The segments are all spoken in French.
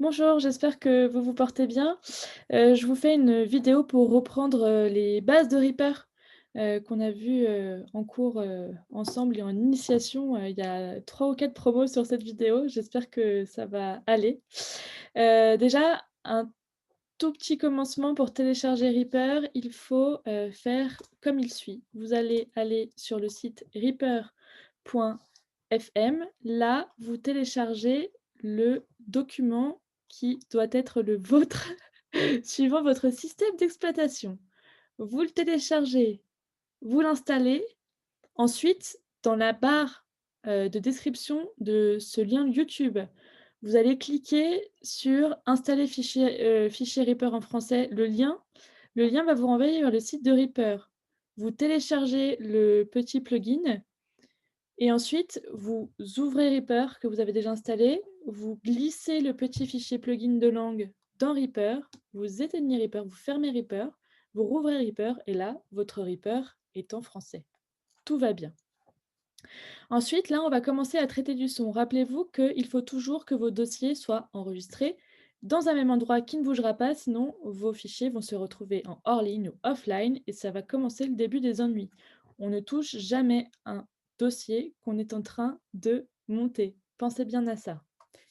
Bonjour, j'espère que vous vous portez bien. Je vous fais une vidéo pour reprendre, les bases de Reaper, qu'on a vues, en cours, ensemble et en initiation, il y a 3 ou 4 promos sur cette vidéo. J'espère que ça va aller. Déjà, un tout petit commencement pour télécharger Reaper, il faut, faire comme il suit. Vous allez aller sur le site reaper.fm. Là, vous téléchargez le document qui doit être le vôtre suivant votre système d'exploitation. Vous le téléchargez, vous l'installez. Ensuite, dans la barre, de description de ce lien YouTube, vous allez cliquer sur «Installer fichier Reaper en français». Le lien va vous renvoyer vers le site de Reaper. Vous téléchargez le petit plugin et ensuite vous ouvrez Reaper que vous avez déjà installé, vous glissez le petit fichier plugin de langue dans Reaper, vous éteignez Reaper, vous fermez Reaper, vous rouvrez Reaper et là, votre Reaper est en français. Tout va bien. Ensuite, là, on va commencer à traiter du son. Rappelez-vous qu'il faut toujours que vos dossiers soient enregistrés dans un même endroit qui ne bougera pas, sinon vos fichiers vont se retrouver en hors ligne ou offline et ça va commencer le début des ennuis. On ne touche jamais un dossier qu'on est en train de monter. Pensez bien à ça.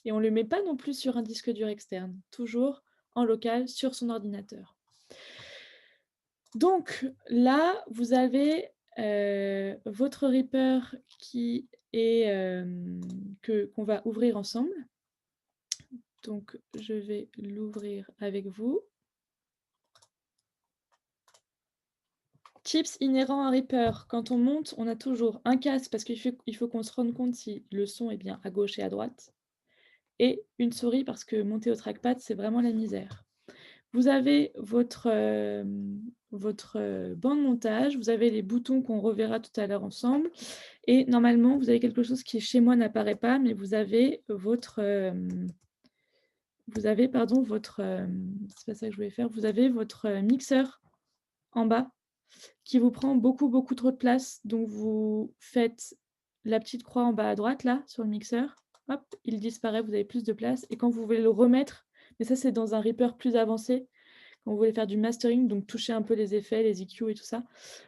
Et on ne le met pas non plus sur un disque dur externe, toujours en local sur son ordinateur. Donc là, vous avez, votre Reaper qui est, qu'on va ouvrir ensemble. Donc je vais l'ouvrir avec vous. Tips inhérents à Reaper. Quand on monte, on a toujours un casque parce qu'il faut qu'on se rende compte si le son est bien à gauche et à droite et une souris parce que monter au trackpad, c'est vraiment la misère. Vous avez votre banc de montage, vous avez les boutons qu'on reverra tout à l'heure ensemble et normalement, vous avez quelque chose qui, chez moi, n'apparaît pas, mais vous avez c'est pas ça que je voulais faire, vous avez votre, mixeur en bas qui vous prend beaucoup, beaucoup trop de place. Donc vous faites la petite croix en bas à droite là, sur le mixeur, hop, il disparaît, vous avez plus de place et quand vous voulez le remettre, mais ça c'est dans un Reaper plus avancé, quand vous voulez faire du mastering, donc toucher un peu les effets, les EQ et tout ça,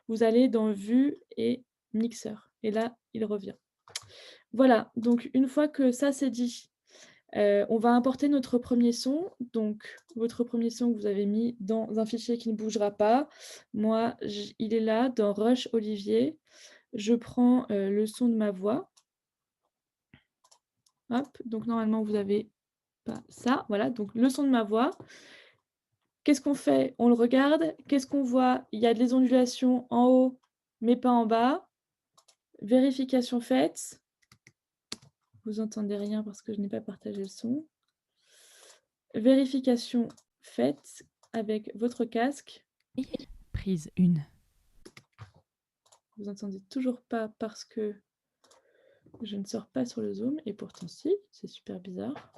vous allez dans Vue et Mixeur et là, il revient. Voilà, donc une fois que ça c'est dit, on va importer notre premier son. Donc votre premier son que vous avez mis dans un fichier qui ne bougera pas. Moi, il est là dans Rush Olivier. Je prends, le son de ma voix. Hop, donc normalement vous avez pas ça, voilà, donc le son de ma voix. Qu'est-ce qu'on fait? On le regarde. Qu'est-ce qu'on voit? Il y a des ondulations en haut, mais pas en bas. Vérification faite. Vous entendez rien parce que je n'ai pas partagé le son. Vérification faite avec votre casque. Prise 1. Vous entendez toujours pas parce que je ne sors pas sur le zoom et pourtant si, c'est super bizarre.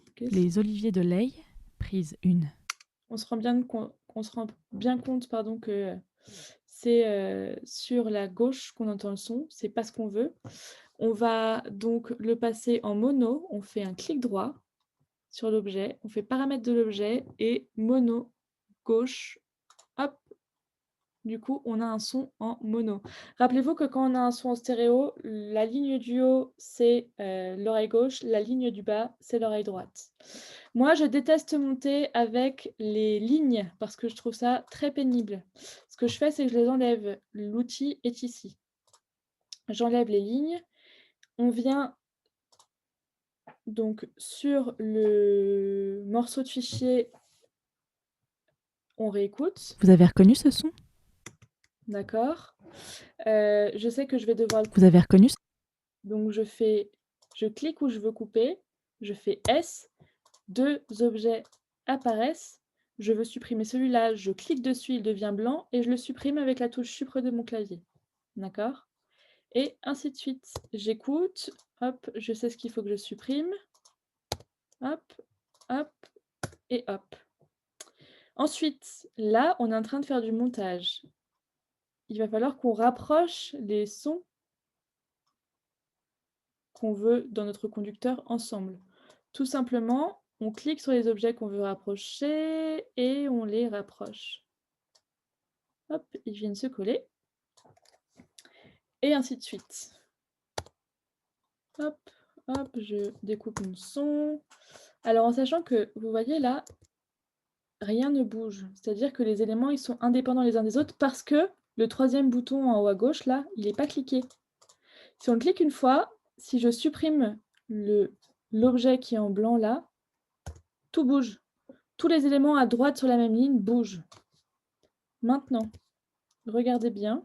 Ok, Les oliviers de Ley. Prise 1. on se rend bien compte pardon, que c'est sur la gauche qu'on entend le son, c'est pas ce qu'on veut. On va donc le passer en mono, on fait un clic droit sur l'objet, on fait paramètres de l'objet et mono gauche, hop, du coup on a un son en mono. Rappelez-vous que quand on a un son en stéréo, la ligne du haut c'est l'oreille gauche, la ligne du bas c'est l'oreille droite. Moi je déteste monter avec les lignes parce que je trouve ça très pénible. Ce que je fais c'est que je les enlève, l'outil est ici. J'enlève les lignes, on vient donc sur le morceau de fichier, on réécoute, Vous avez reconnu ce son? d'accord. Je sais que je vais devoir le Vous couper, avez reconnu ce donc je clique où je veux couper, je fais S, 2 objets apparaissent, je veux supprimer celui-là, je clique dessus, il devient blanc et je le supprime avec la touche Suppre de mon clavier, d'accord? Et ainsi de suite. J'écoute, hop, je sais ce qu'il faut que je supprime, hop, hop et hop. Ensuite, là, on est en train de faire du montage. Il va falloir qu'on rapproche les sons qu'on veut dans notre conducteur ensemble. Tout simplement, on clique sur les objets qu'on veut rapprocher et on les rapproche. Hop, ils viennent se coller et ainsi de suite. Hop, hop, je découpe mon son. Alors en sachant que, vous voyez là, rien ne bouge. C'est-à-dire que les éléments, ils sont indépendants les uns des autres parce que le troisième bouton en haut à gauche, là, il n'est pas cliqué. Si on le clique une fois, si je supprime l'objet qui est en blanc là, tout bouge. Tous les éléments à droite sur la même ligne bougent. Maintenant, regardez bien.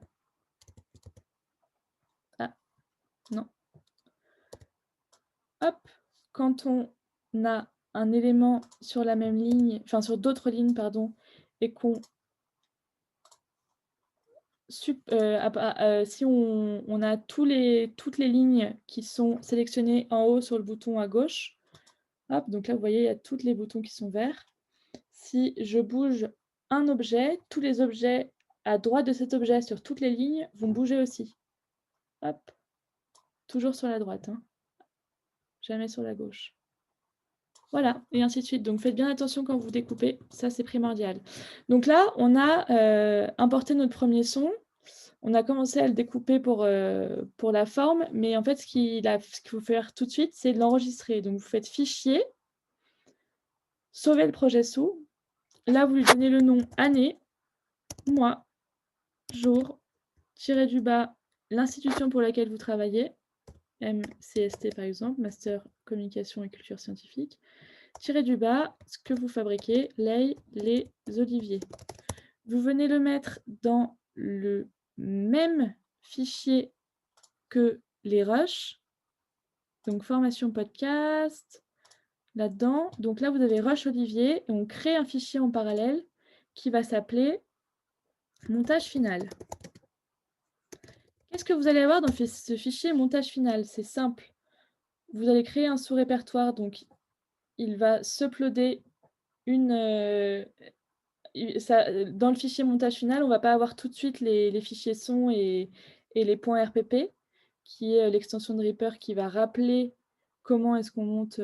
Ah, non. Hop, quand on a un élément sur la même ligne, enfin sur d'autres lignes, pardon, et qu'on si on a toutes les lignes qui sont sélectionnées en haut sur le bouton à gauche, hop, donc là, vous voyez, il y a tous les boutons qui sont verts. Si je bouge un objet, tous les objets à droite de cet objet sur toutes les lignes vont bouger aussi. Hop, toujours sur la droite, hein, jamais sur la gauche. Voilà, et ainsi de suite. Donc faites bien attention quand vous découpez, ça c'est primordial. Donc là, on a importé notre premier son. On a commencé à le découper pour la forme, mais en fait, ce qu'il faut faire tout de suite, c'est de l'enregistrer. Donc, vous faites Fichier, sauver le projet sous. Là, vous lui donnez le nom année, mois, jour, tiré du bas, l'institution pour laquelle vous travaillez, MCST par exemple, Master Communication et Culture Scientifique, tiré du bas, ce que vous fabriquez, les oliviers. Vous venez le mettre dans le même fichier que les rushs, donc formation podcast, là-dedans. Donc là, vous avez Rush Olivier et on crée un fichier en parallèle qui va s'appeler montage final. Qu'est-ce que vous allez avoir dans ce fichier montage final? C'est simple. Vous allez créer un sous-répertoire, donc il va s'uploader une... dans le fichier montage final, on ne va pas avoir tout de suite les fichiers son et les points RPP, qui est l'extension de Reaper qui va rappeler comment est-ce qu'on monte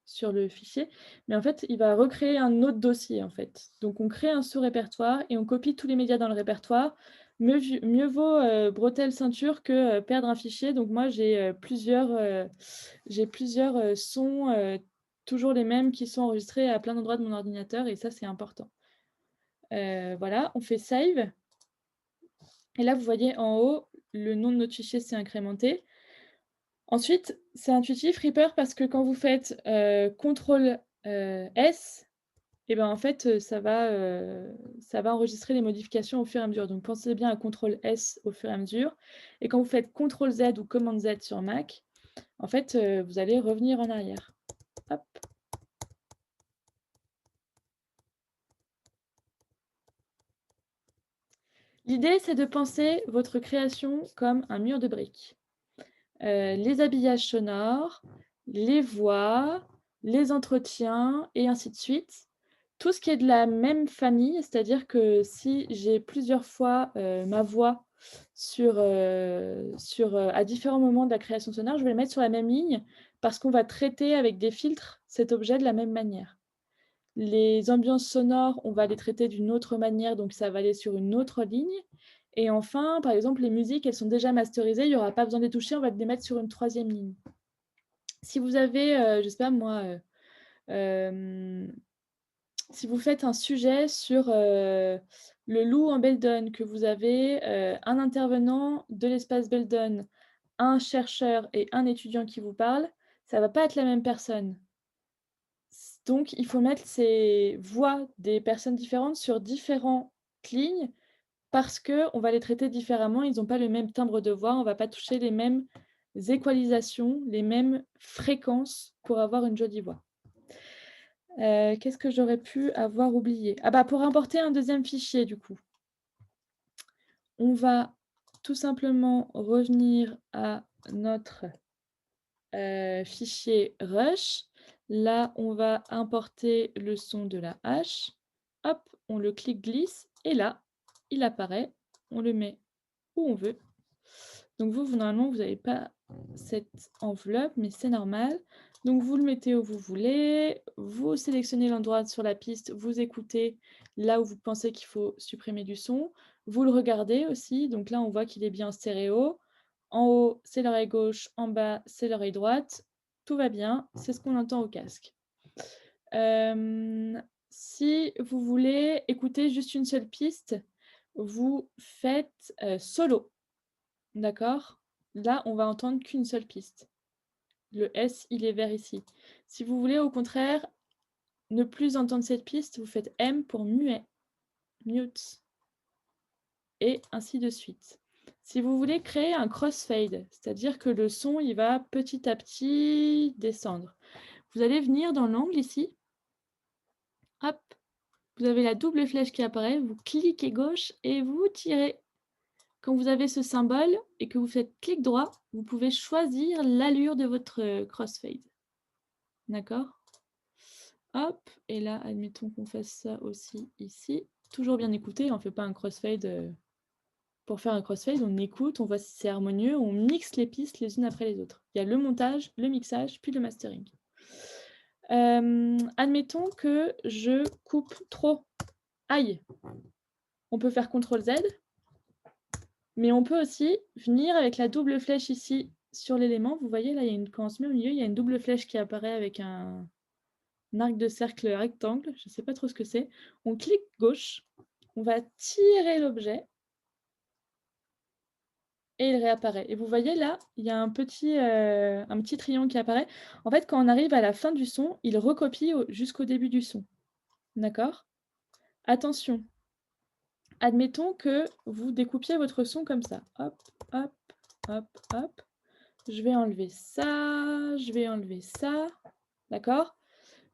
sur le fichier. Mais en fait, il va recréer un autre dossier, en fait. Donc, on crée un sous-répertoire et on copie tous les médias dans le répertoire. Mieux vaut bretelle ceinture que perdre un fichier. Donc, moi, j'ai plusieurs sons, toujours les mêmes, qui sont enregistrés à plein d'endroits de mon ordinateur. Et ça, c'est important. Voilà, on fait Save. Et là, vous voyez en haut, le nom de notre fichier s'est incrémenté. Ensuite, c'est intuitif Reaper parce que quand vous faites CTRL S, et ben en fait, ça va enregistrer les modifications au fur et à mesure. Donc pensez bien à CTRL S au fur et à mesure. Et quand vous faites CTRL Z ou Command Z sur Mac, en fait, vous allez revenir en arrière. Hop. L'idée, c'est de penser votre création comme un mur de briques. Les habillages sonores, les voix, les entretiens et ainsi de suite. Tout ce qui est de la même famille, c'est-à-dire que si j'ai plusieurs fois ma voix à différents moments de la création sonore, je vais le mettre sur la même ligne parce qu'on va traiter avec des filtres cet objet de la même manière. Les ambiances sonores, on va les traiter d'une autre manière, donc ça va aller sur une autre ligne. Et enfin, par exemple, les musiques, elles sont déjà masterisées, il n'y aura pas besoin de les toucher, on va les mettre sur une troisième ligne. Si vous avez, je ne sais pas moi, si vous faites un sujet sur le loup en Beldon, que vous avez un intervenant de l'espace Beldon, un chercheur et un étudiant qui vous parlent, ça ne va pas être la même personne. Donc, il faut mettre ces voix des personnes différentes sur différentes lignes parce qu'on va les traiter différemment. Ils n'ont pas le même timbre de voix. On ne va pas toucher les mêmes équalisations, les mêmes fréquences pour avoir une jolie voix. Qu'est-ce que j'aurais pu avoir oublié? Ah bah, pour importer un deuxième fichier, du coup. On va tout simplement revenir à notre fichier Rush. Là, on va importer le son de la hache. Hop, on le clique-glisse et là, il apparaît. On le met où on veut. Donc vous normalement, vous n'avez pas cette enveloppe, mais c'est normal. Donc vous le mettez où vous voulez, vous sélectionnez l'endroit sur la piste, vous écoutez là où vous pensez qu'il faut supprimer du son, vous le regardez aussi, donc là on voit qu'il est bien en stéréo. En haut, c'est l'oreille gauche, en bas, c'est l'oreille droite. Tout va bien, c'est ce qu'on entend au casque. Si vous voulez écouter juste une seule piste, vous faites, solo, d'accord? Là, on va entendre qu'une seule piste. Le S, il est vert ici. Si vous voulez, au contraire, ne plus entendre cette piste, vous faites M pour muet, mute, et ainsi de suite. Si vous voulez créer un crossfade, c'est-à-dire que le son, il va petit à petit descendre, vous allez venir dans l'angle ici, hop, vous avez la double flèche qui apparaît, vous cliquez gauche et vous tirez. Quand vous avez ce symbole et que vous faites clic droit, vous pouvez choisir l'allure de votre crossfade. D'accord? Hop, et là, admettons qu'on fasse ça aussi ici. Toujours bien écouter, on ne fait pas un crossfade. Pour faire un crossfade, on écoute, on voit si c'est harmonieux, on mixe les pistes les unes après les autres. Il y a le montage, le mixage, puis le mastering. Admettons que je coupe trop. Aïe! On peut faire CTRL Z, mais on peut aussi venir avec la double flèche ici sur l'élément. Vous voyez, là, quand on se met au milieu, il y a une double flèche qui apparaît avec un arc de cercle rectangle. Je ne sais pas trop ce que c'est. On clique gauche, on va tirer l'objet et il réapparaît. Et vous voyez là, il y a un petit triangle qui apparaît. En fait, quand on arrive à la fin du son, il recopie jusqu'au début du son. D'accord? Attention, admettons que vous découpiez votre son comme ça. Hop, hop, hop, hop. Je vais enlever ça, je vais enlever ça. D'accord?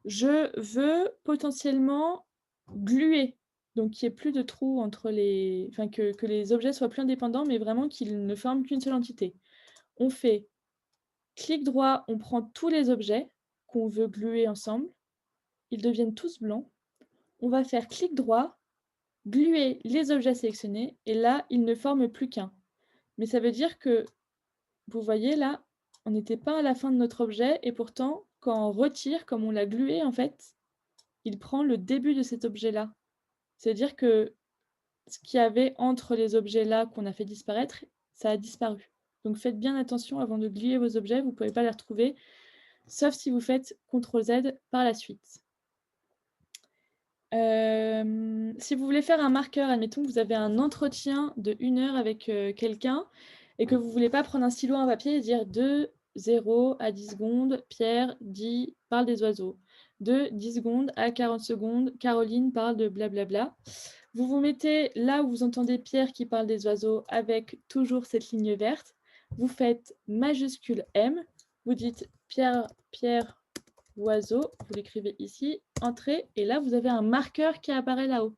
Je veux potentiellement gluer, donc qu'il n'y ait plus de trous entre les... Enfin, que les objets soient plus indépendants, mais vraiment qu'ils ne forment qu'une seule entité. On fait clic droit, on prend tous les objets qu'on veut gluer ensemble. Ils deviennent tous blancs. On va faire clic droit, gluer les objets sélectionnés, et là, ils ne forment plus qu'un. Mais ça veut dire que, vous voyez là, on n'était pas à la fin de notre objet, et pourtant, quand on retire, comme on l'a glué, en fait, il prend le début de cet objet-là. C'est-à-dire que ce qu'il y avait entre les objets là qu'on a fait disparaître, ça a disparu. Donc faites bien attention avant de gluer vos objets, vous ne pouvez pas les retrouver, sauf si vous faites CTRL Z par la suite. Si vous voulez faire un marqueur, admettons que vous avez un entretien de 1 heure avec quelqu'un et que vous ne voulez pas prendre un stylo, un papier et dire de 0 à 10 secondes, Pierre parle des oiseaux. De 10 secondes à 40 secondes, Caroline parle de blablabla. Vous vous mettez là où vous entendez Pierre qui parle des oiseaux avec toujours cette ligne verte. Vous faites majuscule M. Vous dites Pierre, oiseau. Vous l'écrivez ici. Entrée. Et là, vous avez un marqueur qui apparaît là-haut.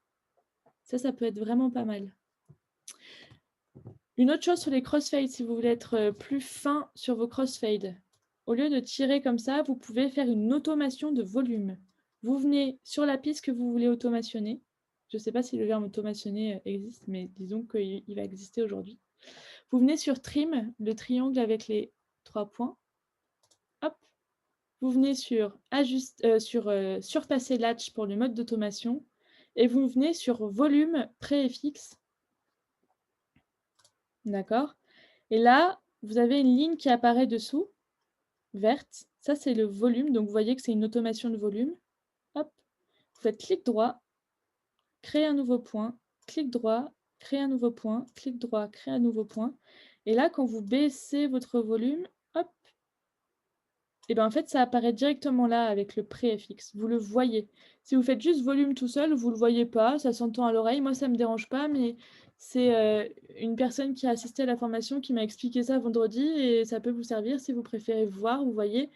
Ça peut être vraiment pas mal. Une autre chose sur les crossfades, si vous voulez être plus fin sur vos crossfades, au lieu de tirer comme ça, vous pouvez faire une automation de volume. Vous venez sur la piste que vous voulez automationner. Je ne sais pas si le verbe automationner existe, mais disons qu'il va exister aujourd'hui. Vous venez sur Trim, le triangle avec les 3 points. Hop. Vous venez sur Surpasser Latch pour le mode d'automation. Et vous venez sur Volume préfixe. D'accord? Et là, vous avez une ligne qui apparaît dessous, verte. Ça, c'est le volume. Donc, vous voyez que c'est une automation de volume. Hop. Vous faites clic droit, créer un nouveau point, clic droit, créer un nouveau point, clic droit, créer un nouveau point. Et là, quand vous baissez votre volume, hop, et bien en fait, ça apparaît directement là avec le préfixe. Vous le voyez. Si vous faites juste volume tout seul, vous ne le voyez pas, ça s'entend à l'oreille. Moi, ça ne me dérange pas, mais c'est une personne qui a assisté à la formation qui m'a expliqué ça vendredi et ça peut vous servir si vous préférez voir. Vous voyez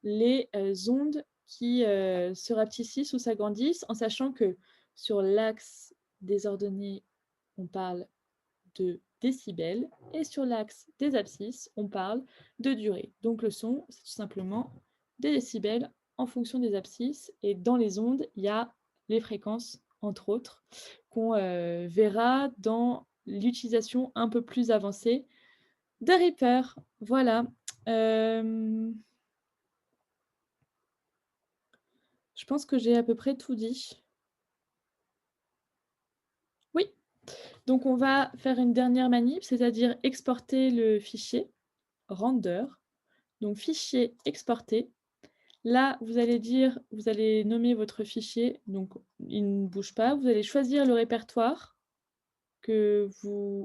les ondes qui se rapetissent ou s'agrandissent, en sachant que sur l'axe désordonné, on parle de décibels, et sur l'axe des abscisses, on parle de durée. Donc le son, c'est tout simplement des décibels en fonction des abscisses, et dans les ondes, il y a les fréquences, entre autres, qu'on verra dans l'utilisation un peu plus avancée The Reaper, voilà. Je pense que j'ai à peu près tout dit. Oui, donc on va faire une dernière manip, c'est-à-dire exporter le fichier, render, donc fichier exporté. Là, vous allez nommer votre fichier, donc il ne bouge pas. Vous allez choisir le répertoire où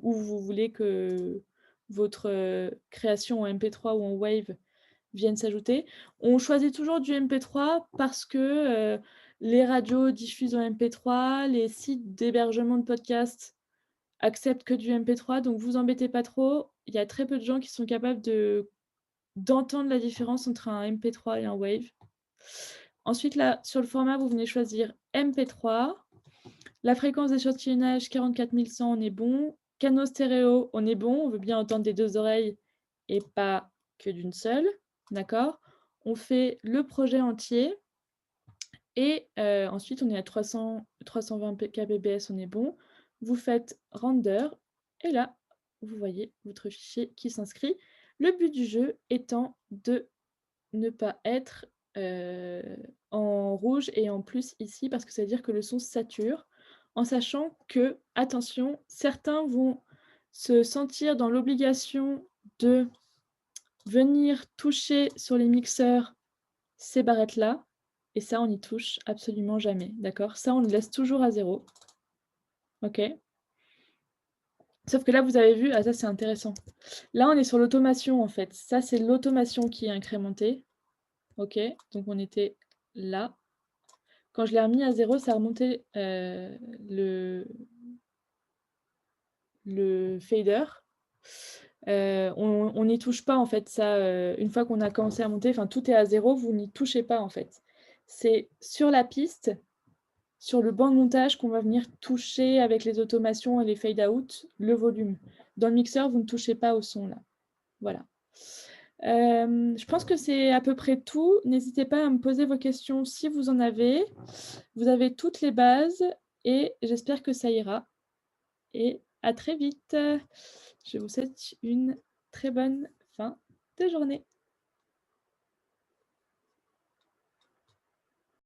vous voulez que votre création en MP3 ou en WAV vienne s'ajouter. On choisit toujours du MP3 parce que les radios diffusent en MP3, les sites d'hébergement de podcasts acceptent que du MP3, donc vous embêtez pas trop. Il y a très peu de gens qui sont capables d'entendre la différence entre un MP3 et un WAV. Ensuite, là, sur le format, vous venez choisir MP3. La fréquence d'échantillonnage 44100, on est bon. Canaux stéréo, on est bon. On veut bien entendre des deux oreilles et pas que d'une seule. D'accord? On fait le projet entier. Et ensuite, on est à 320 kbps, on est bon. Vous faites render. Et là, vous voyez votre fichier qui s'inscrit. Le but du jeu étant de ne pas être en rouge et en plus ici, parce que ça veut dire que le son sature, en sachant que, attention, certains vont se sentir dans l'obligation de venir toucher sur les mixeurs ces barrettes-là, et ça, on n'y touche absolument jamais, d'accord? Ça, on le laisse toujours à 0, OK? Sauf que là, vous avez vu, ah ça, c'est intéressant. Là, on est sur l'automation, en fait. Ça, c'est l'automation qui est incrémentée, OK? Donc on était là. Quand je l'ai remis à 0, ça a remonté le fader. On n'y touche pas en fait, ça, une fois qu'on a commencé à monter, enfin tout est à 0, vous n'y touchez pas en fait. C'est sur la piste, sur le banc de montage qu'on va venir toucher avec les automations et les fade out, le volume. Dans le mixeur, vous ne touchez pas au son là. Voilà. Je pense que c'est à peu près tout. N'hésitez pas à me poser vos questions si vous en avez. Vous avez toutes les bases et j'espère que ça ira. Et à très vite. Je vous souhaite une très bonne fin de journée.